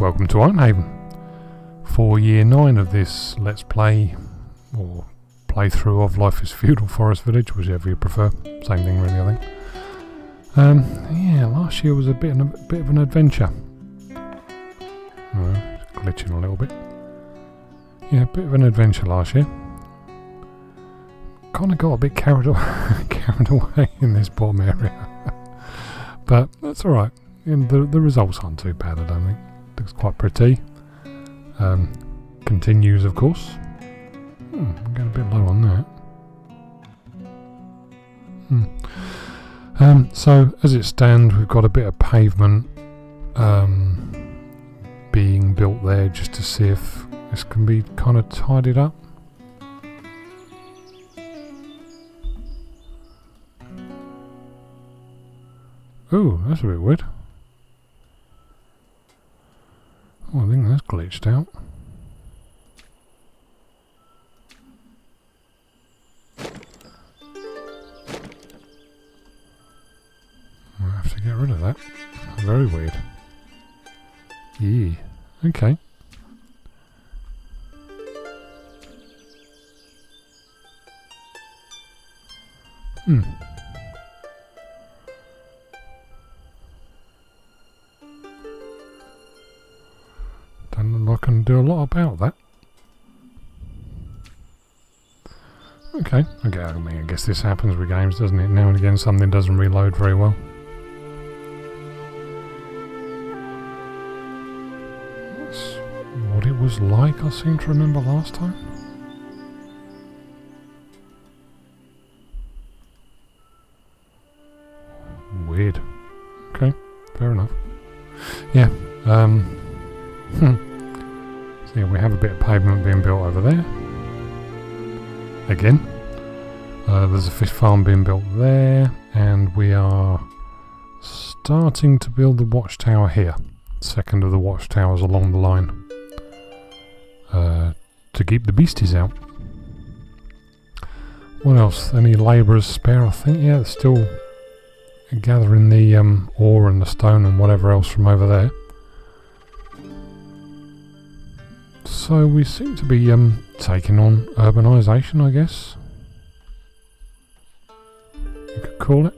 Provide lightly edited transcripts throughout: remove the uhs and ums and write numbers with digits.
welcome to Ironhaven for year 9 of this Let's Play or playthrough of Life is Feudal Forest Village, whichever you prefer. Same thing really, I think. Yeah, last year was a bit of an adventure. Glitching a little bit. Yeah, a bit of an adventure last year. Kind of got a bit carried away in this bottom area. But that's alright. The results aren't too bad, I don't think. Looks quite pretty. Continues, of course. I'm getting a bit low on that. So, as it stands, we've got a bit of pavement being built there just to see if this can be kind of tidied up. Ooh, that's a bit weird. Oh, I think that's glitched out. I'll have to get rid of that. Very weird. Yeah. Okay. Don't look like I can do a lot about that. Okay, I guess this happens with games, doesn't it? Now and again something doesn't reload very well. That's what it was like, I seem to remember last time. Weird. Okay, fair enough. Yeah, so yeah, we have a bit of pavement being built over there. Again. There's a fish farm being built there, and we are starting to build the watchtower here. Second of the watchtowers along the line. To keep the beasties out. What else? Any labourers spare, I think? Yeah, they're still gathering the ore and the stone and whatever else from over there. So we seem to be taking on urbanisation, I guess you could call it.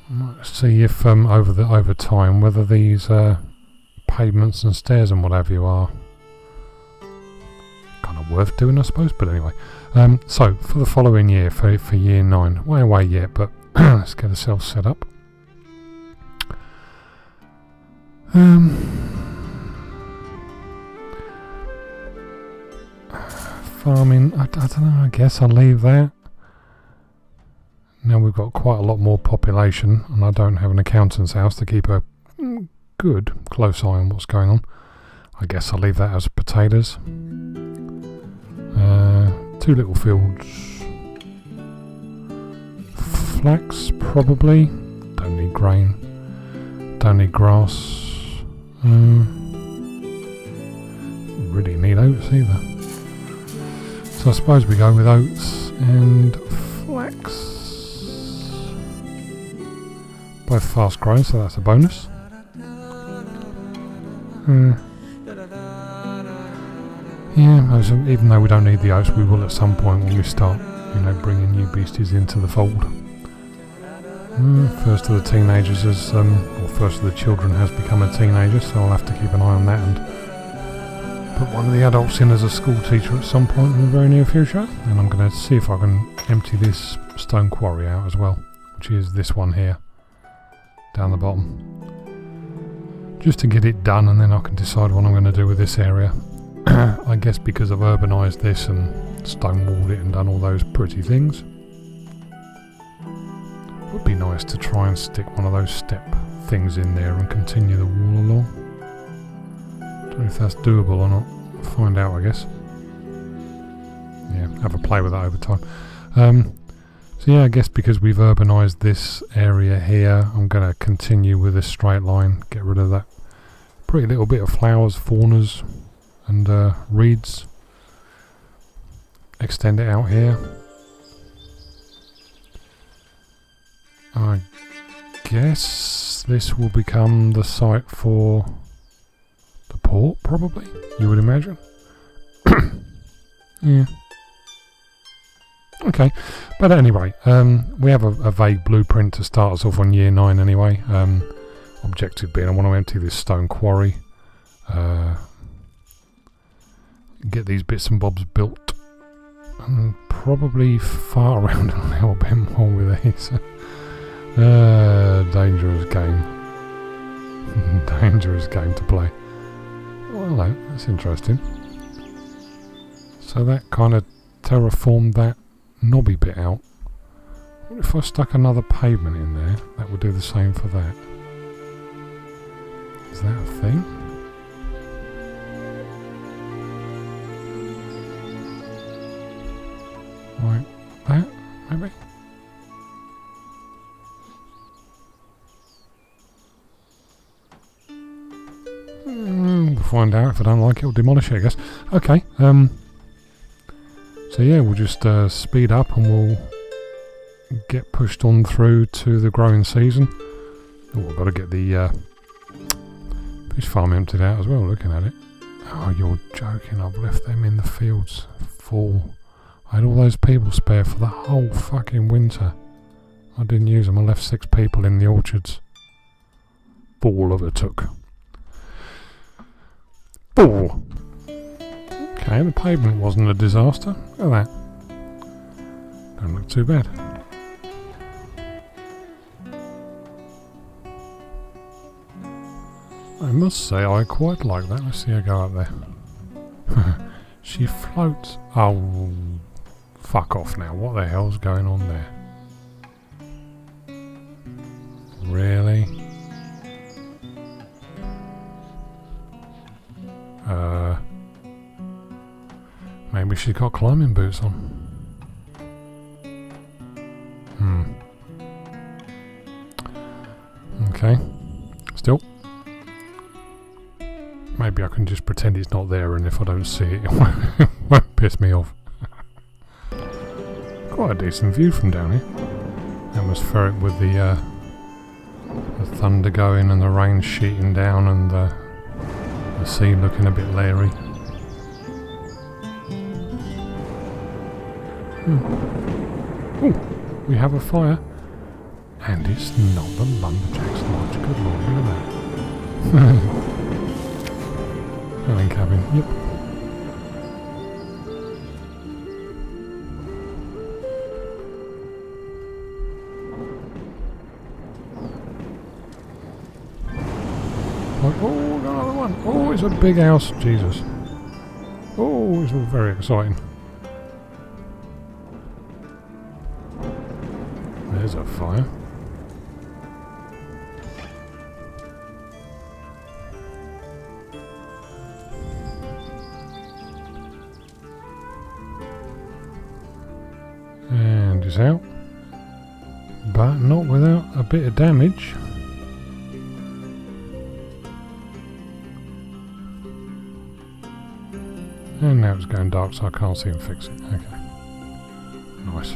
Let's see if over time whether these pavements and stairs and what have you are kind of worth doing, I suppose. But anyway, so for the following year, for year 9, way away yet, but let's get ourselves set up. Farming, I don't know, I guess I'll leave that. Now we've got quite a lot more population, and I don't have an accountant's house to keep a good close eye on what's going on. I guess I'll leave that as potatoes. 2 little fields. Flax, probably. Don't need grain. Don't need grass. Really need oats either. So I suppose we go with oats and flax. Both fast growing, so that's a bonus. Yeah, even though we don't need the oats, we will at some point when we start, bringing new beasties into the fold. First of the teenagers has, or first of the children has become a teenager, so I'll have to keep an eye on that and put one of the adults in as a school teacher at some point in the very near future. And I'm going to see if I can empty this stone quarry out as well, which is this one here, down the bottom. Just to get it done, and then I can decide what I'm going to do with this area. I guess because I've urbanised this and stonewalled it and done all those pretty things. Would be nice to try and stick one of those step things in there and continue the wall along. Don't know if that's doable or not. We'll find out, I guess. Yeah, have a play with that over time. So yeah, I guess because we've urbanised this area here, I'm going to continue with this straight line. Get rid of that pretty little bit of flowers, faunas and reeds. Extend it out here. I guess this will become the site for the port, probably, you would imagine. Yeah. Okay, but anyway, we have a vague blueprint to start us off on year 9 anyway. Objective being I want to empty this stone quarry, get these bits and bobs built, and probably fart around a little bit more with these. Dangerous game. Dangerous game to play. Oh, hello, that's interesting. So that kind of terraformed that knobby bit out. What if I stuck another pavement in there? That would do the same for that. Is that a thing? Like that, maybe? We'll find out. If I don't like it, we'll demolish it, I guess. Okay, so yeah, we'll just speed up and we'll get pushed on through to the growing season. Oh, I've got to get the fish farm emptied out as well, looking at it. Oh, you're joking, I've left them in the fields full. I had all those people spare for the whole fucking winter. I didn't use them, I left 6 people in the orchards. All of it took. Ball. Okay, the pavement wasn't a disaster. Look at that. Don't look too bad. I must say I quite like that. Let's see her go up there. She floats. Oh, fuck off now. What the hell's going on there? Really? Maybe she's got climbing boots on. Okay. Still. Maybe I can just pretend it's not there, and if I don't see it, it won't piss me off. Quite a decent view from down here. Atmospheric with the thunder going and the rain sheeting down and the sea looking a bit leery. Oh, we have a fire. And it's not the Lumberjack's Lodge. Good lord, look at that. Dwelling cabin, yep. Oh, we got another one. Oh, it's a big house. Jesus. Oh, it's all very exciting. There's a fire. And it's out. But not without a bit of damage. And now it's going dark, so I can't see him fix it. Okay. Nice.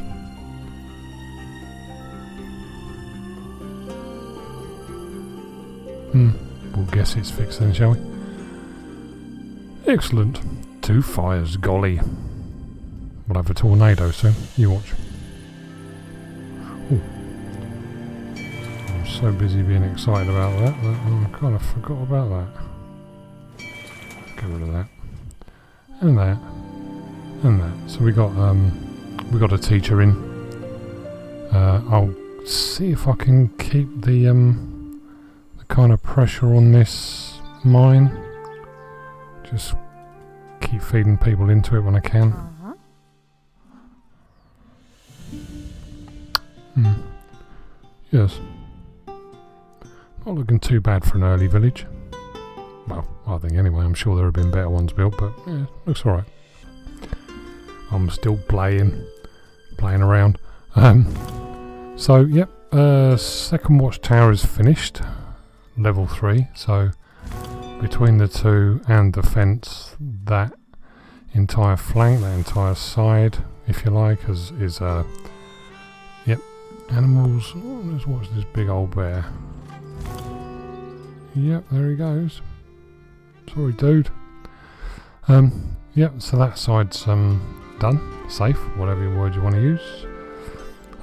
We'll guess it's fixed then, shall we? Excellent. 2 fires, golly. We'll have a tornado soon. You watch. Ooh. I'm so busy being excited about that I kind of forgot about that. Get rid of that. And that. And that. So we got a teacher in. I'll see if I can keep the kind of pressure on this mine. Just keep feeding people into it when I can. Yes. Not looking too bad for an early village. Well, I think anyway. I'm sure there have been better ones built, but yeah, looks alright. I'm still playing around. So, yep. Second watchtower is finished. Level 3. So, between the 2 and the fence, that entire flank, that entire side, if you like, is yep. Animals. Oh, let's watch this big old bear. Yep, there he goes. Sorry, dude. Yep, so that side's done. Safe, whatever word you want to use.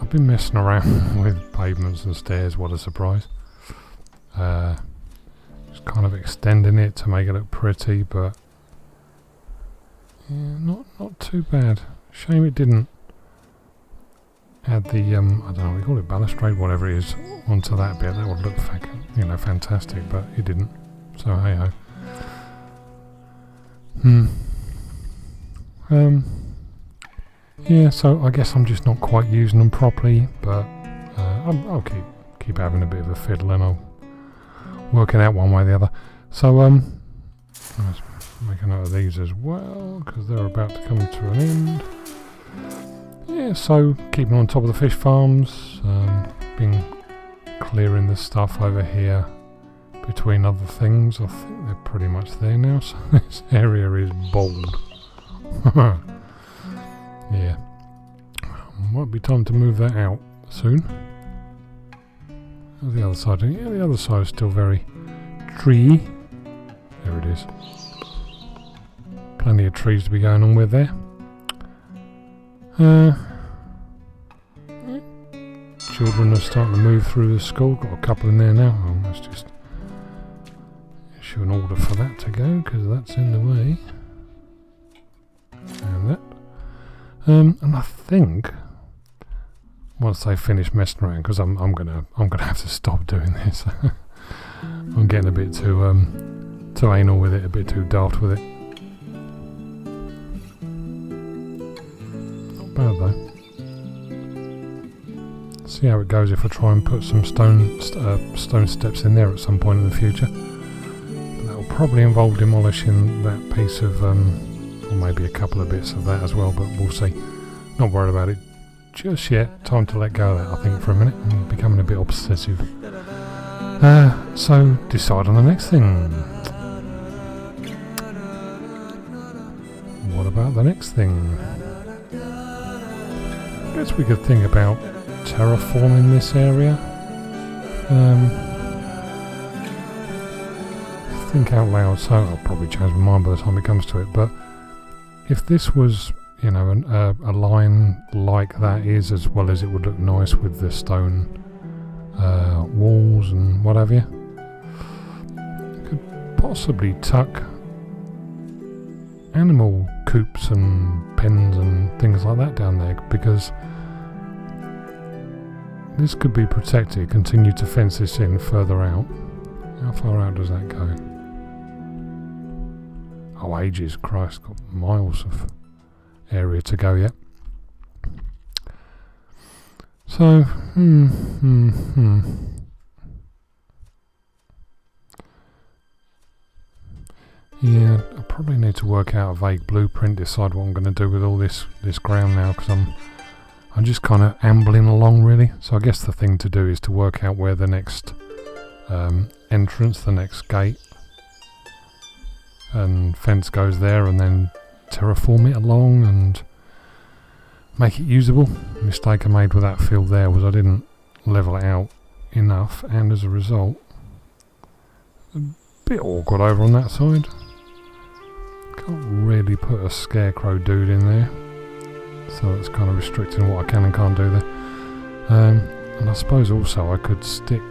I've been messing around with pavements and stairs, what a surprise. Just kind of extending it to make it look pretty, but yeah, not too bad. Shame it didn't add the I don't know, we call it balustrade, whatever it is, onto that bit. That would look fantastic, but it didn't. So hey ho. Yeah, so I guess I'm just not quite using them properly, but I'll keep having a bit of a fiddle and I'll work it out one way or the other. So let's make a note of these as well, because they're about to come to an end. Yeah, so keeping on top of the fish farms, been clearing the stuff over here between other things. I think they're pretty much there now, so this area is bald. Yeah, might be time to move that out soon. How's the other side? Yeah, the other side is still very tree. There it is. Plenty of trees to be going on with there. Children are starting to move through the school. Got a couple in there now. Oh, let's just issue an order for that to go, because that's in the way. And that. And I think once they finish messing around, because I'm gonna have to stop doing this. I'm getting a bit too anal with it, a bit too daft with it. Not bad though. See how it goes if I try and put some stone steps in there at some point in the future. But that will probably involve demolishing that piece of, or maybe a couple of bits of that as well, but we'll see. Not worried about it just yet. Time to let go of that, I think, for a minute. I'm becoming a bit obsessive. So decide on the next thing. What about the next thing? I guess we could think about terraforming this area. Think out loud, so I'll probably change my mind by the time it comes to it, but if this was, you know, a line like that is, as well as it would look nice with the stone walls and what have you, could possibly tuck animal coops and pens and things like that down there, because this could be protected. Continue to fence this in further out. How far out does that go? Oh, ages. Christ, got miles of area to go yet. So, yeah, I probably need to work out a vague blueprint, decide what I'm going to do with all this ground now, because I'm just kind of ambling along, really. So I guess the thing to do is to work out where the next entrance, the next gate and fence goes there, and then terraform it along and make it usable. The mistake I made with that field there was I didn't level it out enough, and as a result, a bit awkward over on that side. Can't really put a scarecrow dude in there, so it's kind of restricting what I can and can't do there. And I suppose also I could stick...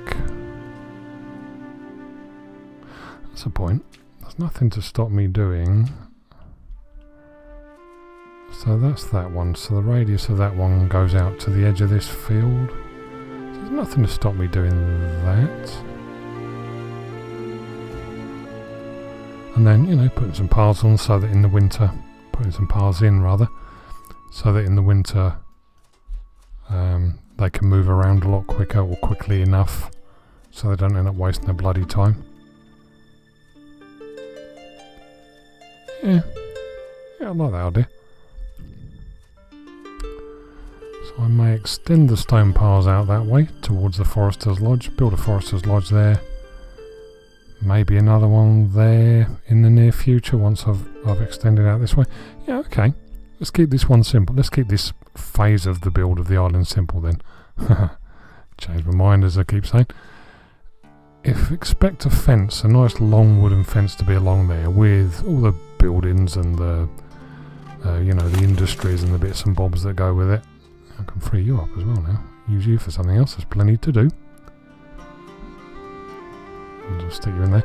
That's a point. There's nothing to stop me doing. So that's that one. So the radius of that one goes out to the edge of this field. So there's nothing to stop me doing that. And then, you know, putting some paths on so that in the winter... Putting some paths in, rather. So that in the winter they can move around a lot quicker, or quickly enough, so they don't end up wasting their bloody time. Yeah, I like that idea. So I may extend the stone paths out that way towards the Forester's Lodge, build a Forester's Lodge there. Maybe another one there in the near future once I've extended out this way. Yeah, okay. Let's keep this one simple. Let's keep this phase of the build of the island simple then. Change my mind, as I keep saying. expect a fence, a nice long wooden fence to be along there with all the buildings and the you know, the industries and the bits and bobs that go with it. I can free you up as well now. Use you for something else. There's plenty to do. I'll just stick you in there.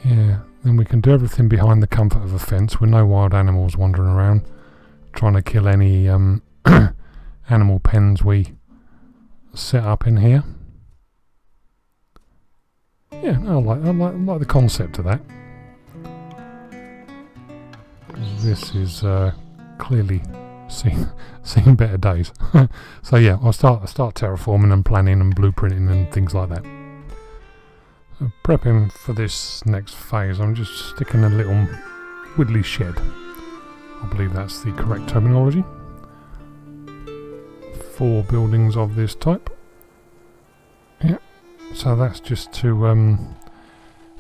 Yeah, then we can do everything behind the comfort of a fence with no wild animals wandering around trying to kill any animal pens we set up in here. Yeah, I like the concept of that. This is clearly seen better days. So yeah, I'll start terraforming and planning and blueprinting and things like that. So prepping for this next phase, I'm just sticking a little widdly shed. I believe that's the correct terminology. 4 buildings of this type. Yeah, so that's just to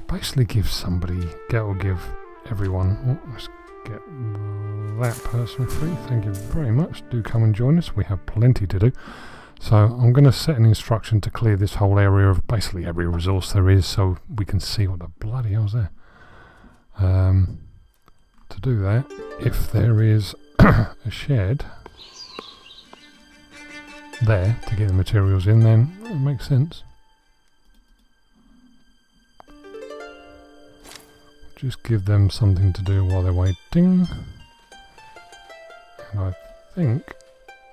basically give everyone. Oh, let's get that person free. Thank you very much. Do come and join us. We have plenty to do. So I'm going to set an instruction to clear this whole area of basically every resource there is, so we can see what the bloody hell's there. To do that, if there is a shed there to get the materials in, then it makes sense. Just give them something to do while they're waiting. And I think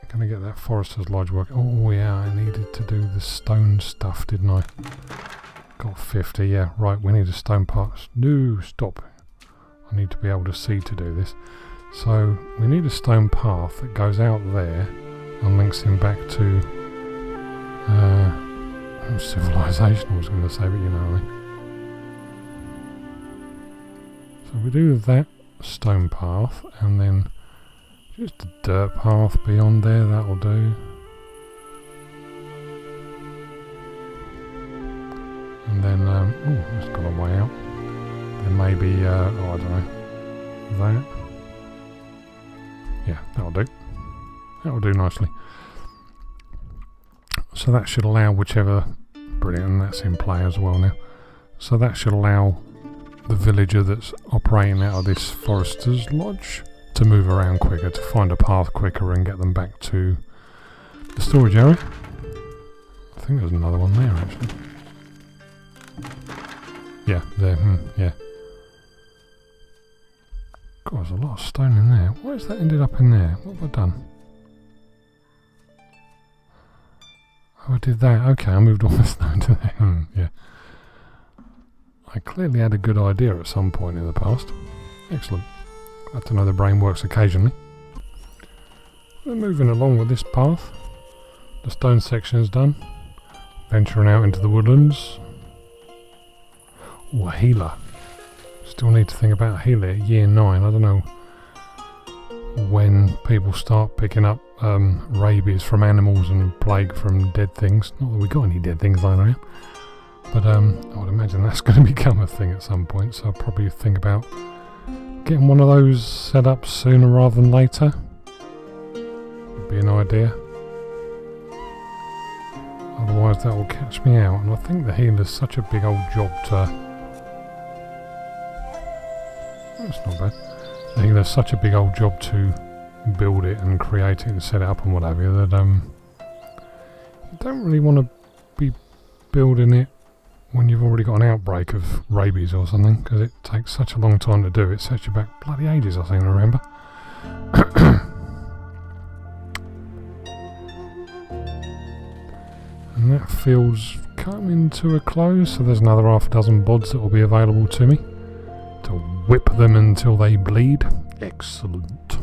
I'm going to get that Forester's Lodge work. Oh yeah, I needed to do the stone stuff, didn't I? Got 50, yeah, right, we need a stone part. No, stop. I need to be able to see to do this. So we need a stone path that goes out there and links him back to civilization, I was going to say, but you know what I mean. So we do that stone path, and then just a dirt path beyond there, that'll do. And then, oh, that's got a way out. There may be, oh, I don't know, that. Yeah, that'll do. That'll do nicely. So that should allow whichever, brilliant, and that's in play as well now. So that should allow the villager that's operating out of this Forester's Lodge to move around quicker, to find a path quicker and get them back to the storage area. I think there's another one there actually. Yeah, there, yeah. God, there's a lot of stone in there. Why has that ended up in there? What have I done? Oh, I did that. Okay, I moved all the stone to there. Yeah. I clearly had a good idea at some point in the past. Excellent. Glad to know the brain works occasionally. We're moving along with this path. The stone section is done. Venturing out into the woodlands. Oh, a healer. Still need to think about a healer at year 9. I don't know when people start picking up rabies from animals and plague from dead things. Not that we got any dead things lying around. But I would imagine that's going to become a thing at some point, so I'll probably think about getting one of those set up sooner rather than later. Would be an idea. Otherwise that will catch me out, and I think the healer's such a big old job to... That's not bad. The healer's such a big old job to build it and create it and set it up and what have you, that you don't really want to be building it when you've already got an outbreak of rabies or something, because it takes such a long time to do. It sets you back bloody ages, I seem to remember. And that field's coming to a close, so there's another half a dozen bods that will be available to me to whip them until they bleed. Excellent.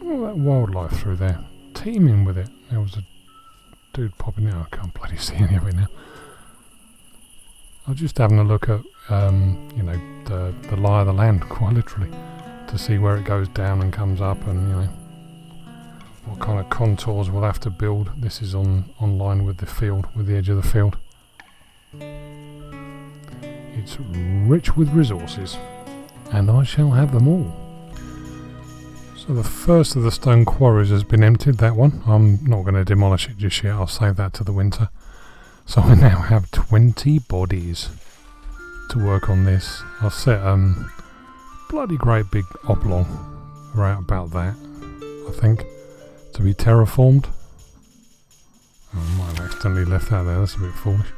All that wildlife through there, teeming with it. There was a dude popping out. I can't bloody see any of it now. I was just having a look at, you know, the lie of the land, quite literally, to see where it goes down and comes up, and you know what kind of contours we'll have to build. This is on line with the field, with the edge of the field. It's rich with resources, and I shall have them all. So the first of the stone quarries has been emptied. That one, I'm not going to demolish it just yet. I'll save that to the winter. So I now have 20 bodies to work on this. I'll set bloody great big oblong right about that, I think, to be terraformed. Oh, I might have accidentally left that there, that's a bit foolish.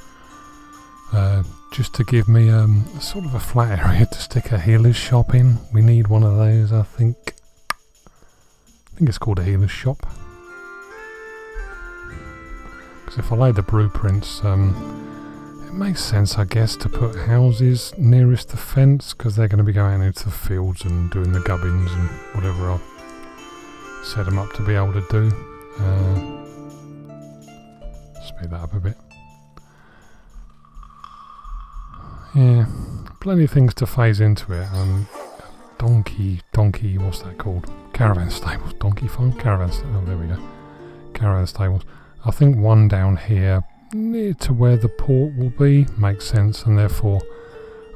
Just to give me sort of a flat area to stick a healer's shop in. We need one of those, I think. I think it's called a healer's shop. Because if I lay the blueprints, it makes sense, I guess, to put houses nearest the fence, because they're going to be going into the fields and doing the gubbins and whatever I'll set them up to be able to do. Speed that up a bit. Yeah, plenty of things to phase into it. Donkey, what's that called? Caravan stables. Donkey farm? Caravan stables. Oh, there we go. Caravan stables. I think one down here, near to where the port will be, makes sense, and therefore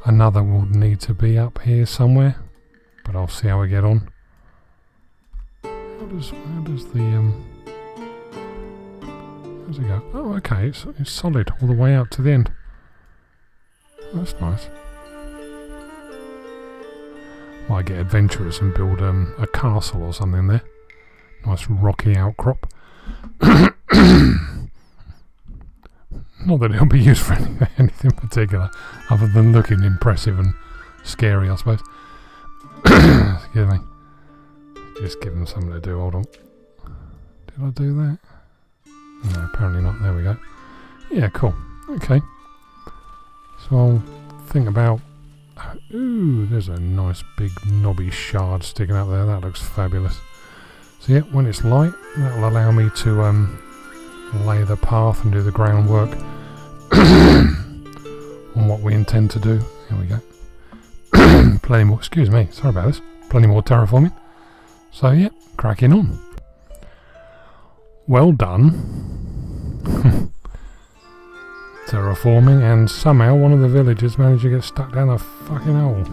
another will need to be up here somewhere. But I'll see how we get on. How does it go? Oh, okay, it's solid all the way out to the end. That's nice. Might get adventurous and build a castle or something there. Nice rocky outcrop. Not that it'll be used for anything particular, other than looking impressive and scary, I suppose. Excuse me. Just give them something to do. Hold on. Did I do that? No, apparently not. There we go. Yeah, cool. Okay. So I'll think about... Ooh, there's a nice big knobby shard sticking up there. That looks fabulous. So yeah, when it's light, that will allow me to lay the path and do the groundwork on what we intend to do. Here we go. Plenty more, excuse me, sorry about this. Plenty more terraforming. So yeah, cracking on. Well done. Terraforming, and somehow one of the villagers managed to get stuck down a fucking hole.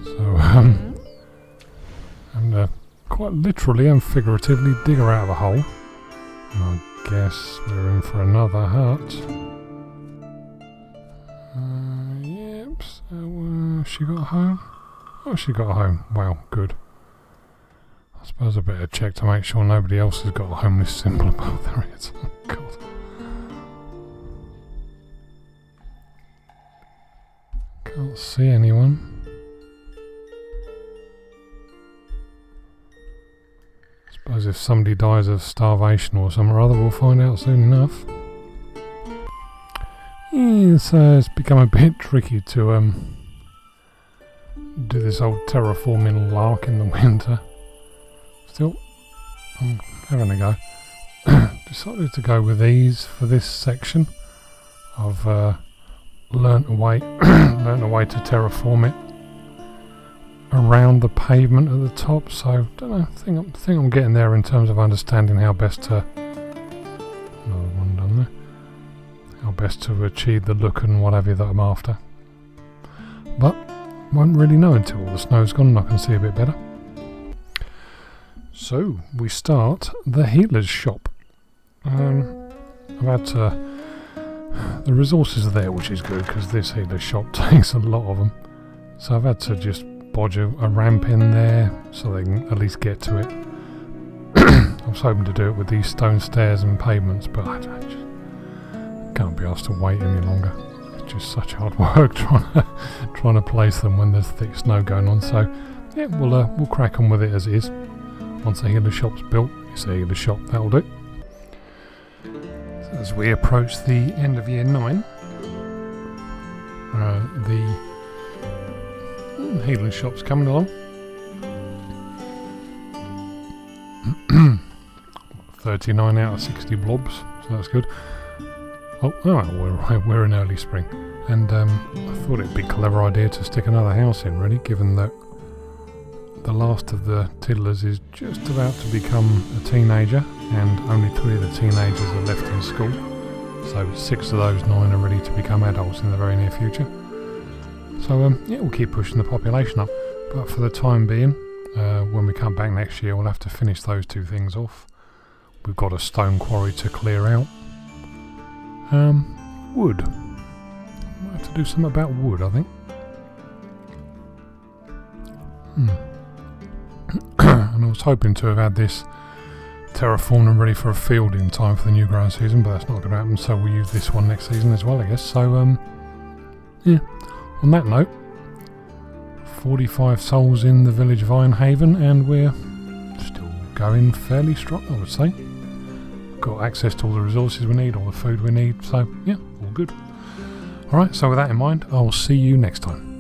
So, and quite literally and figuratively dig her out of a hole. And I guess we're in for another hut. Yep, so she got home? Oh, she got home. Wow, good. I suppose I better check to make sure nobody else has got a homeless symbol above their heads. Oh, God. Can't see anyone. Suppose if somebody dies of starvation or something or other, we'll find out soon enough. Yeah, so it's become a bit tricky to do this old terraforming lark in the winter. Still, I'm having a go. Decided to go with these for this section. I've learnt a way to terraform it around the pavement at the top, so don't know, think I'm getting there in terms of understanding how best to another one done there, how best to achieve the look and what have you that I'm after, but won't really know until all the snow's gone and I can see a bit better. So we start the healer's shop. I've had to, the resources are there, which is good because this healer's shop takes a lot of them. So I've had to just bodge a ramp in there so they can at least get to it. I was hoping to do it with these stone stairs and pavements, but I just can't be asked to wait any longer. It's just such hard work trying to place them when there's thick snow going on. So yeah, we'll crack on with it as it is. Once the healer shop's built, it's a healer shop, that'll do. As we approach the end of year 9, the healing shop's coming along. 39 out of 60 blobs, so that's good. We're in early spring, and I thought it'd be a clever idea to stick another house in, really, given that the last of the tiddlers is just about to become a teenager, and only 3 of the teenagers are left in school. So 6 of those 9 are ready to become adults in the very near future. So yeah, we'll keep pushing the population up. But for the time being, when we come back next year, we'll have to finish those 2 things off. We've got a stone quarry to clear out. Wood. Might have to do something about wood, I think. And I was hoping to have had this terraformed and ready for a field in time for the new growing season, but that's not going to happen, so we'll use this one next season as well, I guess. So, yeah. On that note, 45 souls in the village of Ironhaven, and we're still going fairly strong, I would say. Got access to all the resources we need, all the food we need, so yeah, all good. Alright, so with that in mind, I'll see you next time.